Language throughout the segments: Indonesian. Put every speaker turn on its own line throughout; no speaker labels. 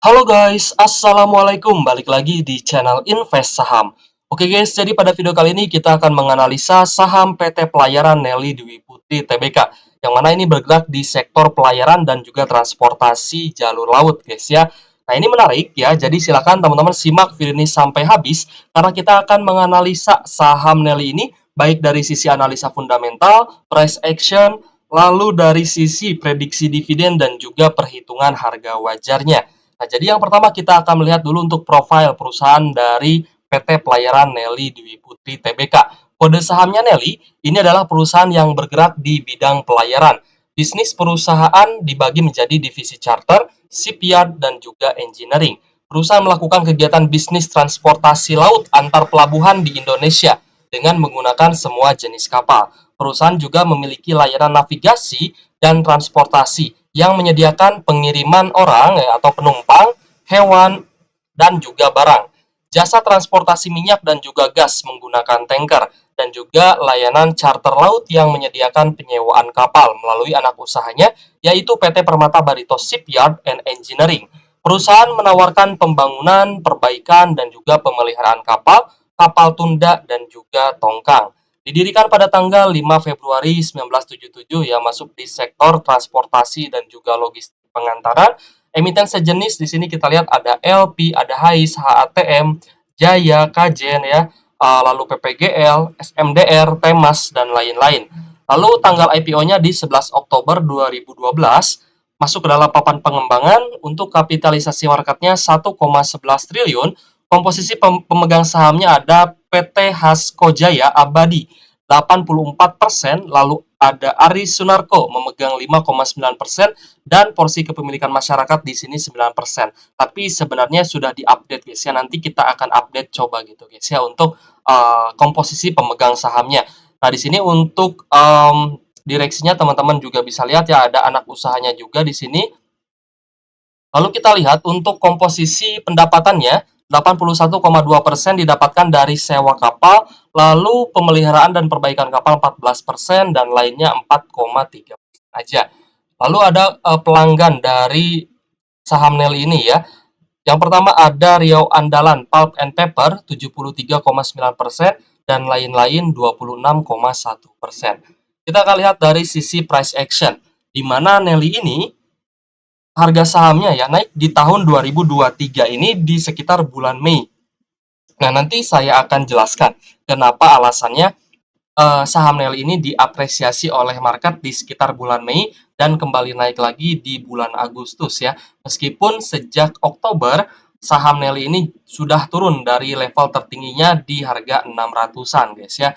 Halo guys, Assalamualaikum. Balik lagi di channel Invest Saham. Oke guys, jadi pada video kali ini kita akan menganalisa saham PT Pelayaran Nelly Dwi Putri Tbk, yang mana ini bergerak di sektor pelayaran dan juga transportasi jalur laut guys ya. Nah ini menarik ya, jadi silakan teman-teman simak video ini sampai habis, karena kita akan menganalisa saham Nelly ini baik dari sisi analisa fundamental, price action, lalu dari sisi prediksi dividen dan juga perhitungan harga wajarnya. Nah, jadi yang pertama kita akan melihat dulu untuk profil perusahaan dari PT Pelayaran Nelly Dwi Putri Tbk. Kode sahamnya Nelly, ini adalah perusahaan yang bergerak di bidang pelayaran. Bisnis perusahaan dibagi menjadi divisi charter, shipyard, dan juga engineering. Perusahaan melakukan kegiatan bisnis transportasi laut antar pelabuhan di Indonesia dengan menggunakan semua jenis kapal. Perusahaan juga memiliki layanan navigasi dan transportasi yang menyediakan pengiriman orang atau penumpang, hewan, dan juga barang. Jasa transportasi minyak dan juga gas menggunakan tanker, dan juga layanan charter laut yang menyediakan penyewaan kapal melalui anak usahanya, yaitu PT Permata Barito Shipyard and Engineering. Perusahaan menawarkan pembangunan, perbaikan, dan juga pemeliharaan kapal, kapal tunda, dan juga tongkang. Didirikan pada tanggal 5 Februari 1977 ya, masuk di sektor transportasi dan juga logistik pengantaran. Emiten sejenis di sini kita lihat ada LP, ada HAIS, HATM, Jaya, Kajen ya, lalu PPGL, SMDR, Temas dan lain-lain. Lalu tanggal IPO-nya di 11 Oktober 2012, masuk ke dalam papan pengembangan untuk kapitalisasi marketnya 1,11 triliun. Komposisi pemegang sahamnya ada PT Hasko Jaya Abadi 84%, lalu ada Ari Sunarko memegang 5,9% dan porsi kepemilikan masyarakat di sini 9%. Tapi sebenarnya sudah diupdate guys ya. Nanti kita akan update coba gitu guys ya untuk komposisi pemegang sahamnya. Nah, di sini untuk direksinya teman-teman juga bisa lihat ya, ada anak usahanya juga di sini. Lalu kita lihat untuk komposisi pendapatannya, 81,2% didapatkan dari sewa kapal, lalu pemeliharaan dan perbaikan kapal 14%, dan lainnya 4,3% aja. Lalu ada pelanggan dari saham Nelly ini ya. Yang pertama ada Riau Andalan Pulp and Paper 73,9%, dan lain-lain 26,1%. Kita akan lihat dari sisi price action, di mana Nelly ini harga sahamnya ya naik di tahun 2023 ini di sekitar bulan Mei. Nah, nanti saya akan jelaskan kenapa alasannya saham Nelly ini diapresiasi oleh market di sekitar bulan Mei dan kembali naik lagi di bulan Agustus ya. Meskipun sejak Oktober saham Nelly ini sudah turun dari level tertingginya di harga 600-an guys ya.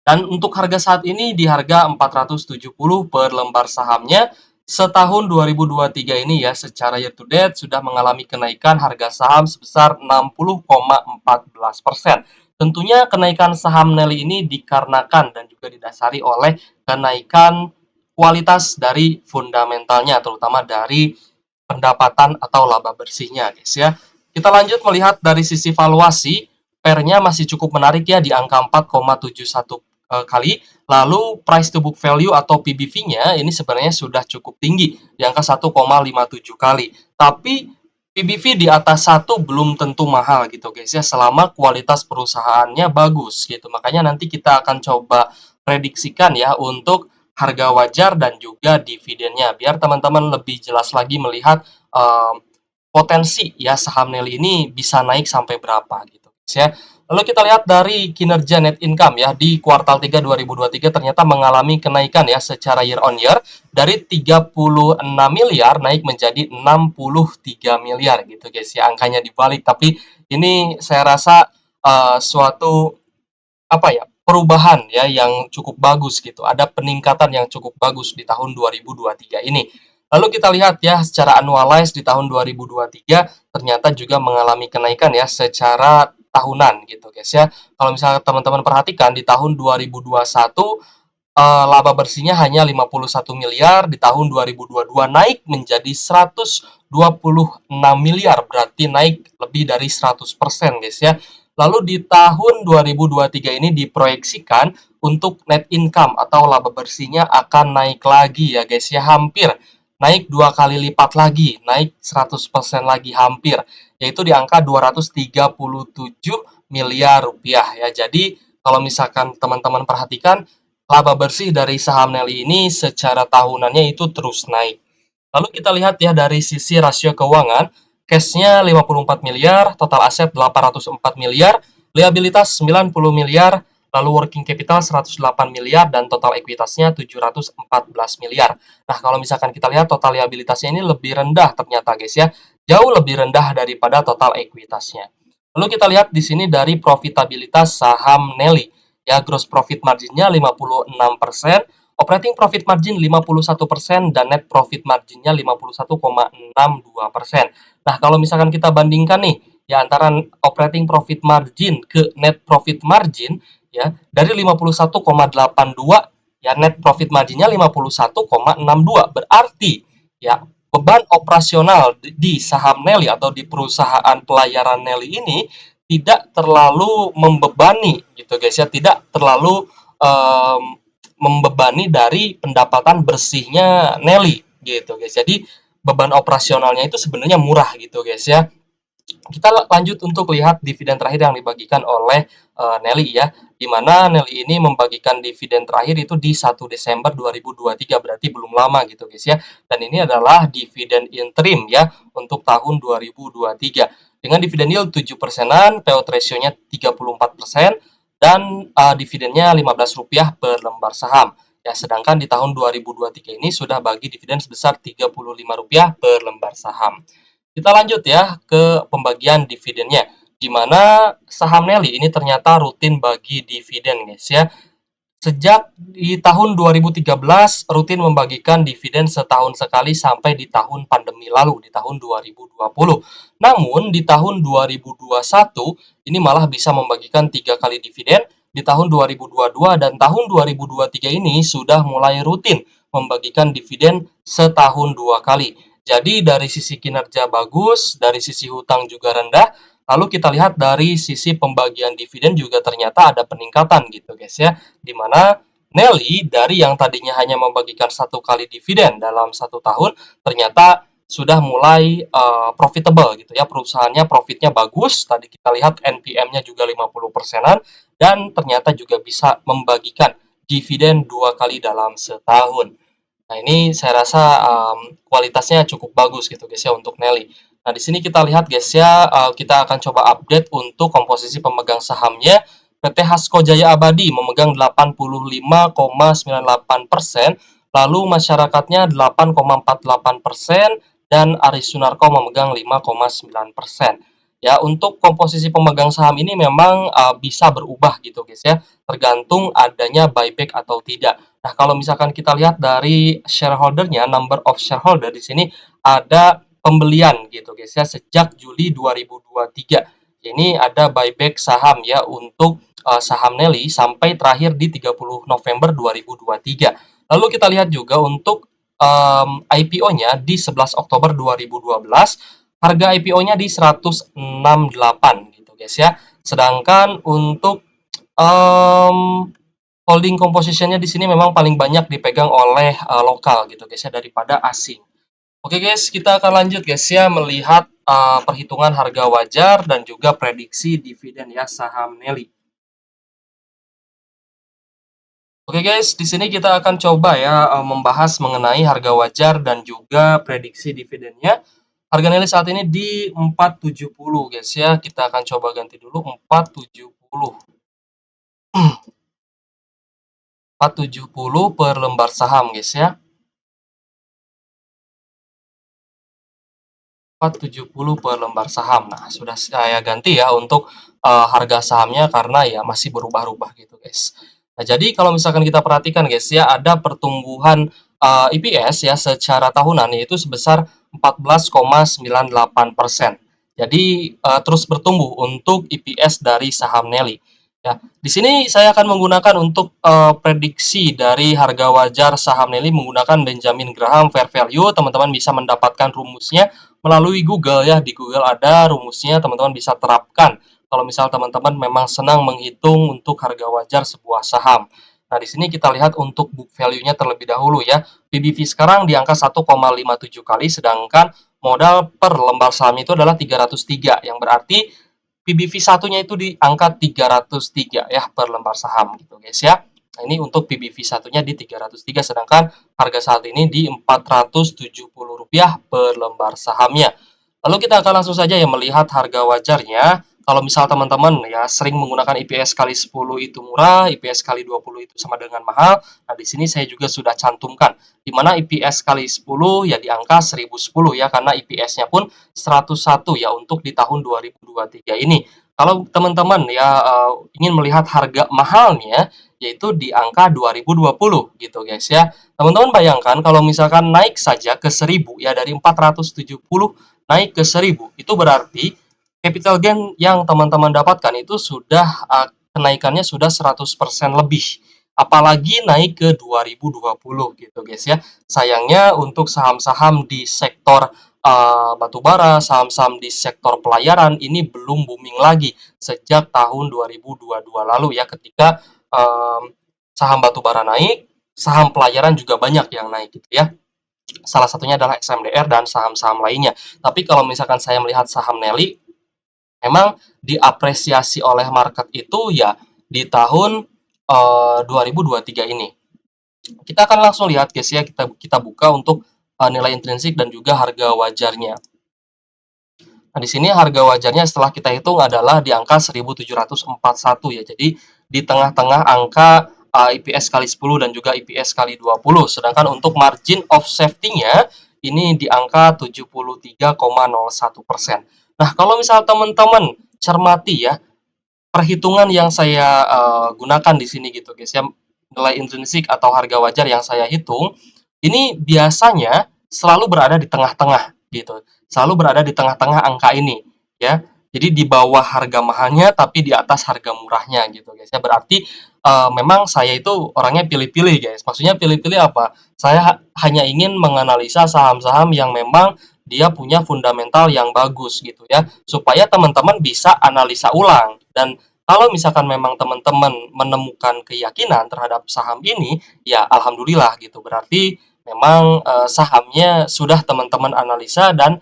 Dan untuk harga saat ini di harga 470 per lembar sahamnya. Setahun 2023 ini ya, secara year to date sudah mengalami kenaikan harga saham sebesar 60,14%. Tentunya kenaikan saham Nelly ini dikarenakan dan juga didasari oleh kenaikan kualitas dari fundamentalnya, terutama dari pendapatan atau laba bersihnya guys ya. Kita lanjut melihat dari sisi valuasi, pernya masih cukup menarik ya di angka 4,71 kali. Lalu price to book value atau PBV-nya ini sebenarnya sudah cukup tinggi di angka 1,57 kali. Tapi PBV di atas 1 belum tentu mahal gitu guys ya, selama kualitas perusahaannya bagus gitu. Makanya nanti kita akan coba prediksikan ya untuk harga wajar dan juga dividennya, biar teman-teman lebih jelas lagi melihat potensi ya saham Nelly ini bisa naik sampai berapa gitu guys ya. Lalu kita lihat dari kinerja net income ya, di kuartal 3 2023 ternyata mengalami kenaikan ya secara year on year dari 36 miliar naik menjadi 63 miliar gitu guys ya, angkanya dibalik. Tapi ini saya rasa suatu apa ya, perubahan ya yang cukup bagus gitu. Ada peningkatan yang cukup bagus di tahun 2023 ini. Lalu kita lihat ya secara annualized di tahun 2023 ternyata juga mengalami kenaikan ya secara tahunan gitu guys ya. Kalau misalnya teman-teman perhatikan di tahun 2021 laba bersihnya hanya 51 miliar, di tahun 2022 naik menjadi 126 miliar, berarti naik lebih dari 100% guys ya. Lalu di tahun 2023 ini diproyeksikan untuk net income atau laba bersihnya akan naik lagi ya guys ya, hampir naik 2 kali lipat lagi, naik 100% lagi hampir, yaitu di angka 237 miliar rupiah ya. Jadi kalau misalkan teman-teman perhatikan, laba bersih dari saham Nelly ini secara tahunannya itu terus naik. Lalu kita lihat ya dari sisi rasio keuangan, cash-nya 54 miliar, total aset 804 miliar, liabilitas 90 miliar, lalu working capital 108 miliar, dan total ekuitasnya 714 miliar. Nah, kalau misalkan kita lihat total liabilitasnya ini lebih rendah ternyata guys ya, jauh lebih rendah daripada total ekuitasnya. Lalu kita lihat di sini dari profitabilitas saham Nelly. Ya, gross profit margin-nya 56%, operating profit margin 51%, dan net profit margin-nya 51,62%. Nah, kalau misalkan kita bandingkan nih, ya antara operating profit margin ke net profit margin, ya dari 51,82, ya net profit margin-nya 51,62. Berarti, ya beban operasional di saham Nelly atau di perusahaan pelayaran Nelly ini tidak terlalu membebani gitu guys ya, tidak terlalu membebani dari pendapatan bersihnya Nelly gitu guys. Jadi beban operasionalnya itu sebenarnya murah gitu guys ya. Kita lanjut untuk lihat dividen terakhir yang dibagikan oleh Nelly ya, di mana Nelly ini membagikan dividen terakhir itu di 1 Desember 2023, berarti belum lama gitu guys ya. Dan ini adalah dividen interim ya untuk tahun 2023 dengan dividen yield 7%-an, payout ratio-nya 34%, dan dividennya Rp15 per lembar saham. Ya, sedangkan di tahun 2023 ini sudah bagi dividen sebesar Rp35 per lembar saham. Kita lanjut ya ke pembagian dividennya, di mana saham Nelly ini ternyata rutin bagi dividen guys ya. Sejak di tahun 2013 rutin membagikan dividen setahun sekali sampai di tahun pandemi lalu, di tahun 2020. Namun di tahun 2021 ini malah bisa membagikan 3 kali dividen, di tahun 2022 dan tahun 2023 ini sudah mulai rutin membagikan dividen setahun 2 kali. Jadi dari sisi kinerja bagus, dari sisi hutang juga rendah, lalu kita lihat dari sisi pembagian dividen juga ternyata ada peningkatan gitu guys ya, di mana Nelly dari yang tadinya hanya membagikan 1 kali dividen dalam 1 tahun, ternyata sudah mulai profitable gitu ya, perusahaannya profitnya bagus, tadi kita lihat NPM-nya juga 50%-an, dan ternyata juga bisa membagikan dividen 2 kali dalam setahun. Nah, ini saya rasa kualitasnya cukup bagus gitu guys ya untuk Nelly. Nah, di sini kita lihat guys ya, kita akan coba update untuk komposisi pemegang sahamnya. PT Hasko Jaya Abadi memegang 85,98%, lalu masyarakatnya 8,48%, dan Aris Sunarko memegang 5,9%. Ya, untuk komposisi pemegang saham ini memang bisa berubah gitu guys ya, tergantung adanya buyback atau tidak. Nah, kalau misalkan kita lihat dari shareholder-nya, number of shareholder di sini ada pembelian gitu guys ya sejak Juli 2023. Ini ada buyback saham ya untuk saham Nelly sampai terakhir di 30 November 2023. Lalu kita lihat juga untuk IPO-nya di 11 Oktober 2012, harga IPO-nya di 168 gitu guys ya. Sedangkan untuk holding composition-nya di sini memang paling banyak dipegang oleh lokal gitu guys ya daripada asing. Oke guys, kita akan lanjut guys ya melihat perhitungan harga wajar dan juga prediksi dividen ya saham Nelly. Oke guys, di sini kita akan coba ya membahas mengenai harga wajar dan juga prediksi dividennya. Harga Nelly saat ini di 470 guys ya. Kita akan coba ganti dulu 470. 470 per lembar saham guys ya. 470 per lembar saham. Nah, sudah saya ganti ya untuk harga sahamnya karena ya masih berubah-ubah gitu, guys. Nah, jadi kalau misalkan kita perhatikan guys ya, ada pertumbuhan EPS ya secara tahunan yaitu sebesar 14,98%. Jadi terus bertumbuh untuk EPS dari saham Nelly. Ya, di sini saya akan menggunakan untuk prediksi dari harga wajar saham Nelly menggunakan Benjamin Graham Fair Value. Teman-teman bisa mendapatkan rumusnya melalui Google ya. Di Google ada rumusnya, teman-teman bisa terapkan kalau misal teman-teman memang senang menghitung untuk harga wajar sebuah saham. Nah, di sini kita lihat untuk book value-nya terlebih dahulu ya. PBV sekarang di angka 1,57 kali, sedangkan modal per lembar sahamnya itu adalah 303, yang berarti PBV satunya itu di angka 303 ya per lembar saham gitu guys ya. Nah, ini untuk PBV satunya di 303, sedangkan harga saat ini di Rp470 per lembar sahamnya. Lalu kita akan langsung saja ya melihat harga wajarnya. Kalau misal teman-teman ya sering menggunakan IPS kali 10 itu murah, IPS kali 20 itu sama dengan mahal. Nah, di sini saya juga sudah cantumkan di mana IPS kali 10 ya di angka 1010 ya, karena IPS-nya pun 101 ya untuk di tahun 2023 ini. Kalau teman-teman ya ingin melihat harga mahalnya yaitu di angka 2020 gitu guys ya. Teman-teman bayangkan kalau misalkan naik saja ke 1000 ya, dari 470 naik ke 1000, itu berarti capital gain yang teman-teman dapatkan itu sudah kenaikannya sudah 100% lebih. Apalagi naik ke 2020 gitu guys ya. Sayangnya untuk saham-saham di sektor batubara, saham-saham di sektor pelayaran ini belum booming lagi sejak tahun 2022 lalu ya, ketika saham batubara naik, saham pelayaran juga banyak yang naik gitu ya. Salah satunya adalah XMDR dan saham-saham lainnya. Tapi kalau misalkan saya melihat saham Nelly, memang diapresiasi oleh market itu ya di tahun 2023 ini. Kita akan langsung lihat guys ya, kita buka untuk nilai intrinsik dan juga harga wajarnya. Nah, di sini harga wajarnya setelah kita hitung adalah di angka 1741 ya. Jadi di tengah-tengah angka IPS kali 10 dan juga IPS kali 20. Sedangkan untuk margin of safety-nya ini di angka 73,01%. Nah, kalau misal teman-teman cermati ya, perhitungan yang saya gunakan di sini gitu guys ya, nilai intrinsik atau harga wajar yang saya hitung, ini biasanya selalu berada di tengah-tengah gitu. Selalu berada di tengah-tengah angka ini ya. Jadi di bawah harga mahalnya tapi di atas harga murahnya gitu guys ya. Berarti memang saya itu orangnya pilih-pilih guys. Maksudnya pilih-pilih apa? Saya hanya ingin menganalisa saham-saham yang memang dia punya fundamental yang bagus gitu ya, supaya teman-teman bisa analisa ulang. Dan kalau misalkan memang teman-teman menemukan keyakinan terhadap saham ini, ya alhamdulillah gitu. Berarti memang sahamnya sudah teman-teman analisa dan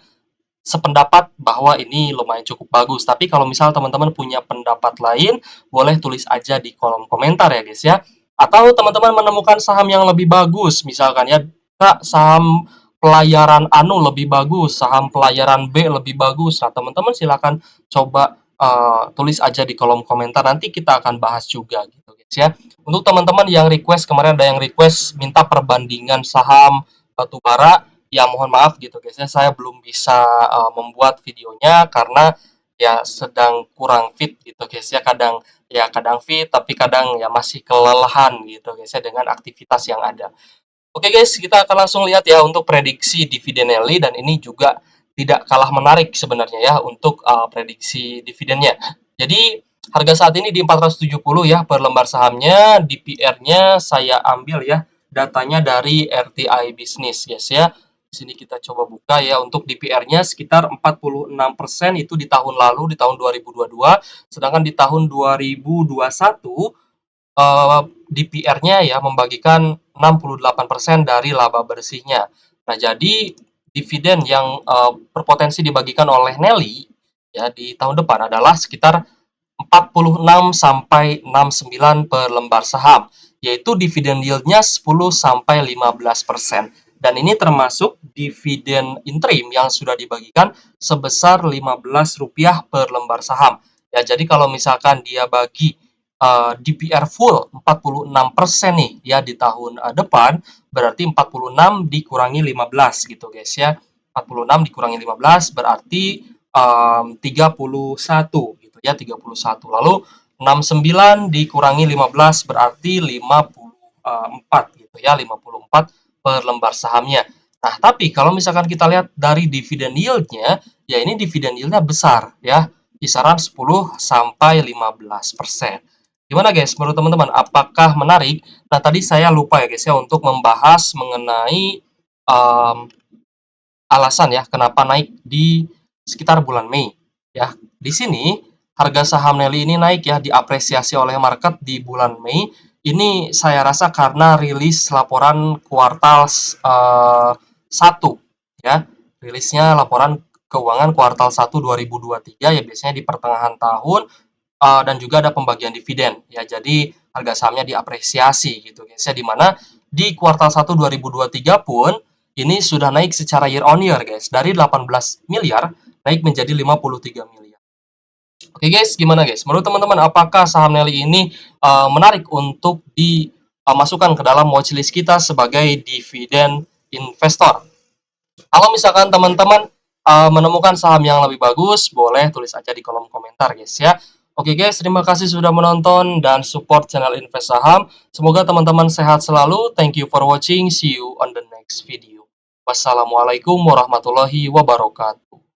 sependapat bahwa ini lumayan cukup bagus. Tapi kalau misal teman-teman punya pendapat lain, boleh tulis aja di kolom komentar ya guys ya. Atau teman-teman menemukan saham yang lebih bagus, misalkan ya, Kak, saham pelayaran anu lebih bagus, saham pelayaran B lebih bagus. Nah, teman-teman silakan coba tulis aja di kolom komentar, nanti kita akan bahas juga gitu guys ya. Untuk teman-teman yang request, kemarin ada yang request minta perbandingan saham batubara, ya mohon maaf gitu guys ya, saya belum bisa membuat videonya karena ya sedang kurang fit gitu guys ya, kadang fit tapi kadang ya masih kelelahan gitu guys ya dengan aktivitas yang ada. Oke guys, kita akan langsung lihat ya untuk prediksi dividen Nelly, dan ini juga tidak kalah menarik sebenarnya ya untuk prediksi dividennya. Jadi harga saat ini di 470 ya per lembar sahamnya. Di PR-nya saya ambil ya datanya dari RTI Business guys ya. Di sini kita coba buka ya, untuk di PR-nya sekitar 46% itu di tahun lalu, di tahun 2022, sedangkan di tahun 2021 di PR-nya ya membagikan 68% dari laba bersihnya. Nah, jadi dividen yang berpotensi dibagikan oleh Nelly ya di tahun depan adalah sekitar 46 sampai 69 per lembar saham, yaitu dividen yield-nya 10 sampai 15%. Dan ini termasuk dividen interim yang sudah dibagikan sebesar Rp15 per lembar saham. Ya, jadi kalau misalkan dia bagi DPR full 46% nih ya di tahun depan, berarti 46 dikurangi 15 gitu guys ya. 46 dikurangi 15 berarti 31 gitu ya, 31. Lalu 69 dikurangi 15 berarti 54 gitu ya, 54 per lembar sahamnya. Nah, tapi kalau misalkan kita lihat dari dividen yield-nya, ya ini dividen yield-nya besar ya, kisaran 10 sampai 15%. Gimana guys, menurut teman-teman, apakah menarik? Nah, tadi saya lupa ya guys ya untuk membahas mengenai um, alasan ya kenapa naik di sekitar bulan Mei. Ya, di sini harga saham Nelly ini naik ya, diapresiasi oleh market di bulan Mei Ini saya rasa karena rilis laporan kuartal 1 ya. Rilisnya laporan keuangan kuartal 1 2023 ya biasanya di pertengahan tahun, dan juga ada pembagian dividen ya. Jadi harga sahamnya diapresiasi gitu guys ya. Di mana di kuartal 1 2023 pun ini sudah naik secara year on year guys. Dari 18 miliar naik menjadi 53 miliar. Oke guys, gimana guys? Menurut teman-teman apakah saham Nelly ini menarik untuk dimasukkan ke dalam watchlist kita sebagai dividen investor? Kalau misalkan teman-teman menemukan saham yang lebih bagus, boleh tulis aja di kolom komentar guys ya. Oke guys, terima kasih sudah menonton dan support channel Invest Saham. Semoga teman-teman sehat selalu. Thank you for watching. See you on the next video. Wassalamualaikum warahmatullahi wabarakatuh.